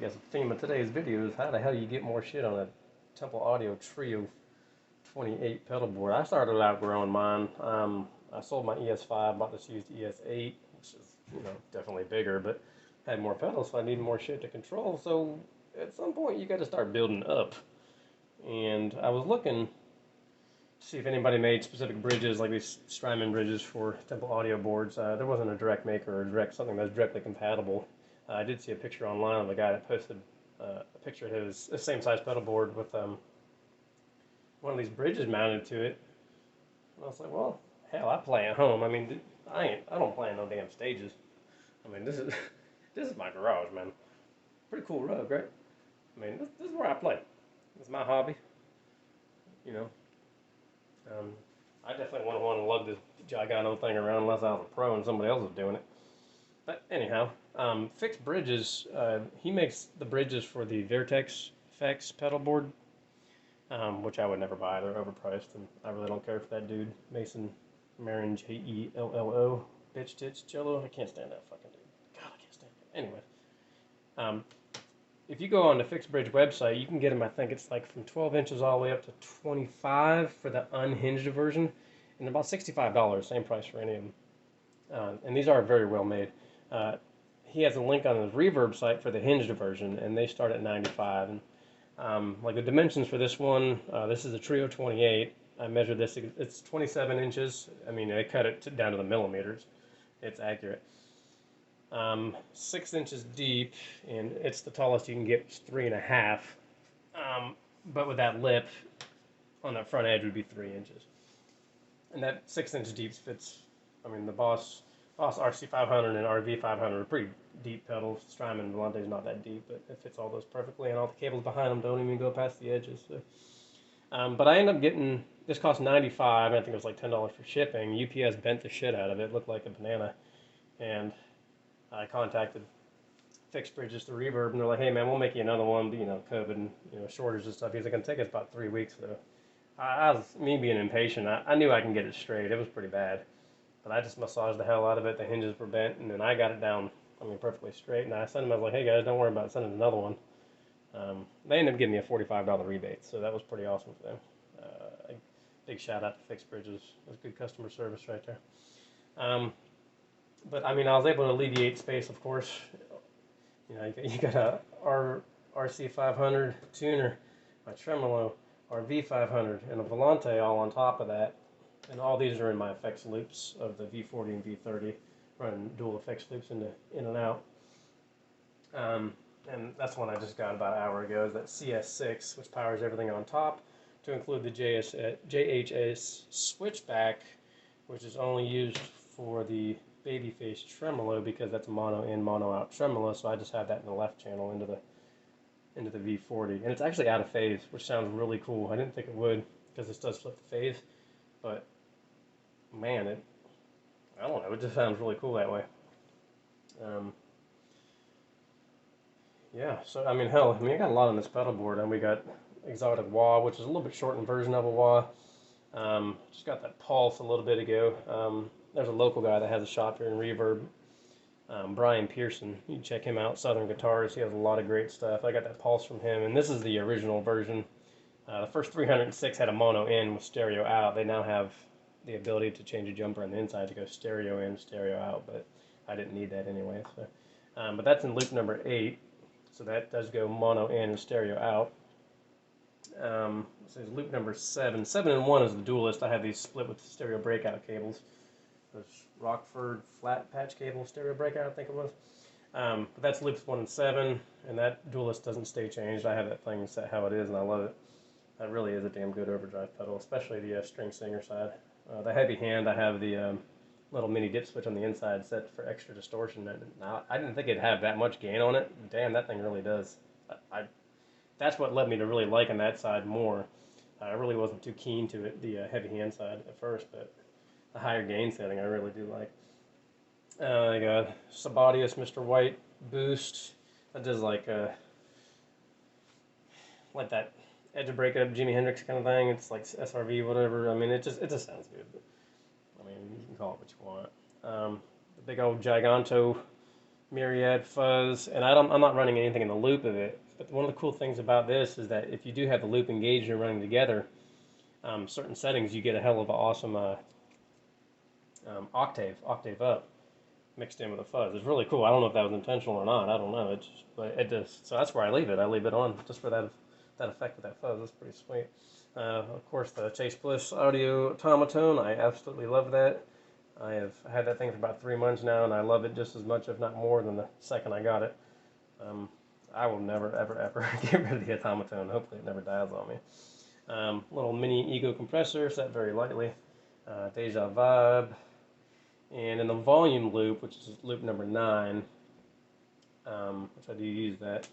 guess the theme of today's video is how the hell you get more shit on a Temple Audio Trio 28 pedal board. I started outgrowing mine. I sold my ES5, bought this used ES8, which is, definitely bigger, but had more pedals, so I needed more shit to control. So at some point, you got to start building up. And I was looking to see if anybody made specific bridges, like these Strymon bridges for Temple Audio boards. There wasn't a direct maker or something that was directly compatible. I did see a picture online of a guy that posted a picture of his same size pedal board with one of these bridges mounted to it. And I was like, well, hell, I play at home. I mean, I don't play in no damn stages. I mean, this is this is my garage, man. Pretty cool rug, right? I mean, this is where I play. It's my hobby. You know, I definitely wouldn't want to lug this Gigano thing around unless I was a pro and somebody else was doing it. But anyhow, Fixed Bridges, he makes the bridges for the Vertex Effects pedal board, which I would never buy. They're overpriced, and I really don't care for that dude, Mason Marin, Jello, bitch tits, Jello. I can't stand that fucking dude. God, I can't stand it. Anyway, if you go on the Fixed Bridge website, you can get them, I think it's like from 12 inches all the way up to 25 for the unhinged version, and about $65, same price for any of them. And these are very well made. He has a link on his Reverb site for the hinged version, and they start at 95. And like the dimensions for this one, this is a Trio 28. I measured this; it's 27 inches. I mean, they cut it down to the millimeters. It's accurate. 6 inches deep, and it's the tallest you can get. It's 3.5. But with that lip on that front edge would be 3 inches, and that 6 inch deep fits. I mean, the Boss RC500 and RV500 are pretty deep pedals. Strymon and Volante's not that deep, but it fits all those perfectly, and all the cables behind them don't even go past the edges. So. But I ended up getting, this cost $95, I think it was like $10 for shipping. UPS bent the shit out of it, looked like a banana, and I contacted Fixed Bridges to Reverb, and they're like, hey man, we'll make you another one, but COVID and shortage and stuff. He's like, it's gonna take us about 3 weeks though. I was, me being impatient, I knew I can get it straight. It was pretty bad. But I just massaged the hell out of it. The hinges were bent, and then I got it down, perfectly straight. And I sent them, I was like, hey guys, don't worry about sending another one. They ended up giving me a $45 rebate, so that was pretty awesome for them. Big shout out to Fixed Bridges. It was good customer service right there. But I was able to alleviate space, of course. You got a RC500 tuner, my tremolo, RV500, and a Volante all on top of that. And all these are in my effects loops of the V40 and V30, running dual effects loops in and out. And that's one I just got about an hour ago, is that CS6, which powers everything on top, to include the JHS switchback, which is only used for the babyface tremolo because that's a mono in, mono out tremolo. So I just have that in the left channel into the V40, and it's actually out of phase, which sounds really cool. I didn't think it would because this does flip the phase, but man, I don't know, it just sounds really cool that way. Yeah, so hell, I got a lot on this pedal board, and we got exotic wah, which is a little bit shortened version of a wah. Just got that pulse a little bit ago. There's a local guy that has a shop here in Reverb, Brian Pearson. You can check him out, Southern Guitars. He has a lot of great stuff. I got that pulse from him, and this is the original version. The first 306 had a mono in with stereo out. They now have the ability to change a jumper on the inside to go stereo in, stereo out, but I didn't need that anyway. So, but that's in loop number 8, so that does go mono in and stereo out. This is loop number 7. 7 and 1 is the dualist. I have these split with stereo breakout cables. Those Rockford flat patch cable stereo breakout, I think it was. But that's loops 1 and 7, and that dualist doesn't stay changed. I have that thing set how it is, and I love it. That really is a damn good overdrive pedal, especially the string singer side. The heavy hand, I have the little mini dip switch on the inside set for extra distortion. Now, I didn't think it'd have that much gain on it. Damn, that thing really does. That's what led me to really liking that side more. I really wasn't too keen to it, the heavy hand side at first, but the higher gain setting I really do like. I got Sabatius Mr. White boost. That does like that edge of breakup Jimi Hendrix kind of thing. It's like SRV, whatever. It just sounds good. But, you can call it what you want. The big old Giganto myriad fuzz, and I'm not running anything in the loop of it. But one of the cool things about this is that if you do have the loop engaged and you're running together, certain settings, you get a hell of an awesome octave up mixed in with the fuzz. It's really cool. I don't know if that was intentional or not. I don't know. But it does. So that's where I leave it. I leave it on just for that effect with that fuzz. That's pretty sweet. Of course, the Chase Bliss audio automaton. I absolutely love that. I have had that thing for about 3 months now, and I love it just as much, if not more, than the second I got it. I will never, ever, ever get rid of the automaton. Hopefully, it never dies on me. Little mini ego compressor, set very lightly. Deja Vibe. And in the volume loop, which is loop number 9, which I do use that,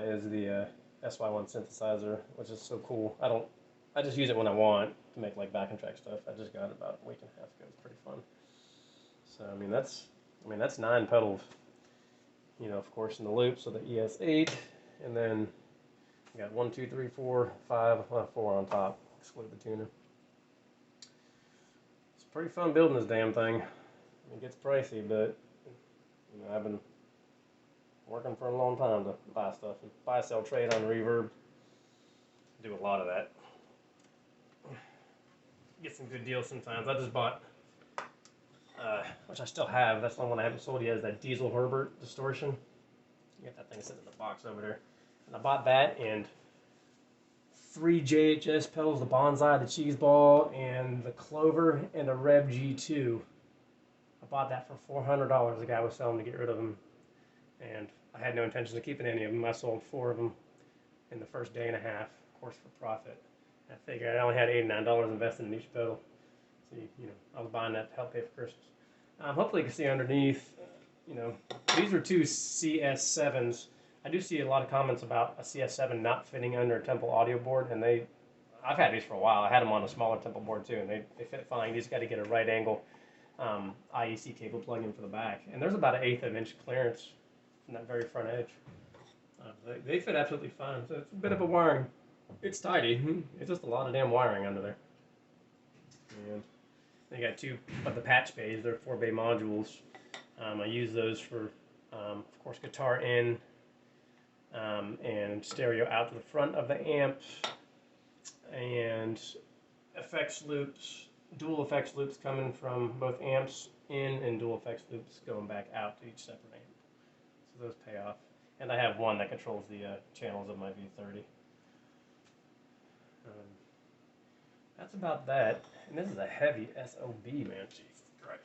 is the SY1 synthesizer, which is so cool. I just use it when I want to make like backing track stuff. I just got it about a week and a half ago. It's pretty fun. So that's 9 pedals, of course in the loop. So the ES8, and then you got 1, 2, 3, 4, 5, 4 on top. Exclude the tuner. It's pretty fun building this damn thing. It gets pricey, but I've been working for a long time to buy stuff and buy, sell, trade on Reverb. Do a lot of that. Get some good deals sometimes. I just bought, which I still have. That's the one I haven't sold yet. Is that Diesel Herbert distortion? You got that thing sitting in the box over there. And I bought that and 3 JHS pedals: the Bonsai, the Cheese Ball, and the Clover, and a Rev G2. I bought that for $400. The guy was selling to get rid of them, and I had no intention of keeping any of them. I sold 4 of them in the first day and a half, of course, for profit. I figured I only had $89 invested in each pedal, so I was buying that to help pay for Christmas. Hopefully, you can see underneath. These are 2 CS7s. I do see a lot of comments about a CS7 not fitting under a Temple audio board, and I've had these for a while. I had them on a smaller Temple board too, and they fit fine. You just got to get a right angle IEC cable plug in for the back, and there's about an 1/8 of an inch clearance from that very front edge. They fit absolutely fine. So it's a bit of a wiring. It's tidy. It's just a lot of damn wiring under there. And they got 2 of the patch bays. They're 4-bay modules. I use those for, of course, guitar in and stereo out to the front of the amp, and effects loops, dual effects loops coming from both amps in, and dual effects loops going back out to each separate amp. So those pay off. And I have one that controls the channels of my V30. That's about that. And this is a heavy SOB, man. Jesus Christ.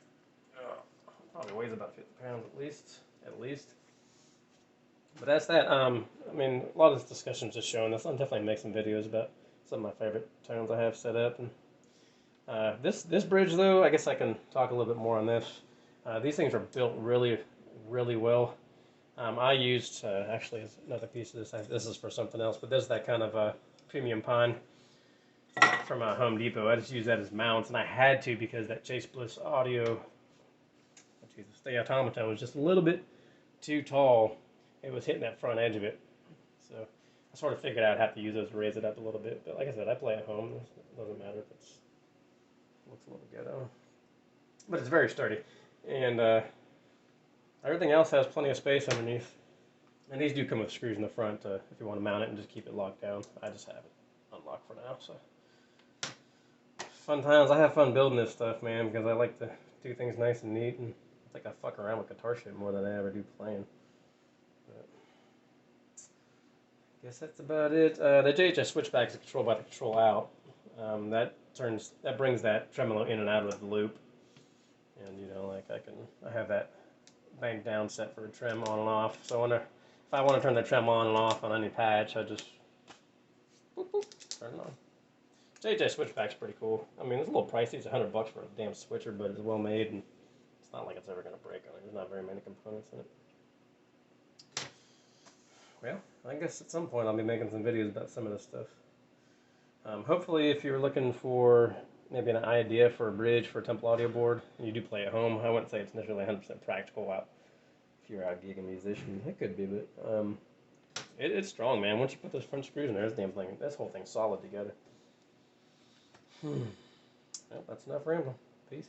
Probably weighs about 50 pounds at least. But that's that. A lot of this discussion is just showing this. I'm definitely making some videos about some of my favorite tones I have set up. And this bridge, though, I guess I can talk a little bit more on this. These things are built really, really well. I used, actually, another piece of this. This is for something else, but this is that kind of premium pine from Home Depot. I just use that as mounts, and I had to because that Chase Bliss audio, the automaton was just a little bit too tall. It was hitting that front edge of it. So I sort of figured I'd have to use those to raise it up a little bit. But like I said, I play at home. It doesn't matter if it looks a little ghetto. But it's very sturdy. And everything else has plenty of space underneath. And these do come with screws in the front if you want to mount it and just keep it locked down. I just have it unlocked for now. So fun times. I have fun building this stuff, man, because I like to do things nice and neat. And I think I fuck around with guitar shit more than I ever do playing. But I guess that's about it. The JHS switchback is controlled by the control out. That brings that tremolo in and out of the loop. And I have that bank down set for a trem on and off. So if I want to turn the trem on and off on any patch, I just boop, boop, turn it on. JHS switchback's pretty cool. It's a little pricey. It's $100 for a damn switcher, but it's well made, and it's not like it's ever going to break. There's not very many components in it. Well, I guess at some point I'll be making some videos about some of this stuff. Hopefully, if you're looking for maybe an idea for a bridge for a Temple audio board, and you do play at home, I wouldn't say it's necessarily 100% practical if you're a gigging musician. It could be, but it's strong, man. Once you put those front screws in there, this whole thing's solid together. Well, that's enough rambling. Peace.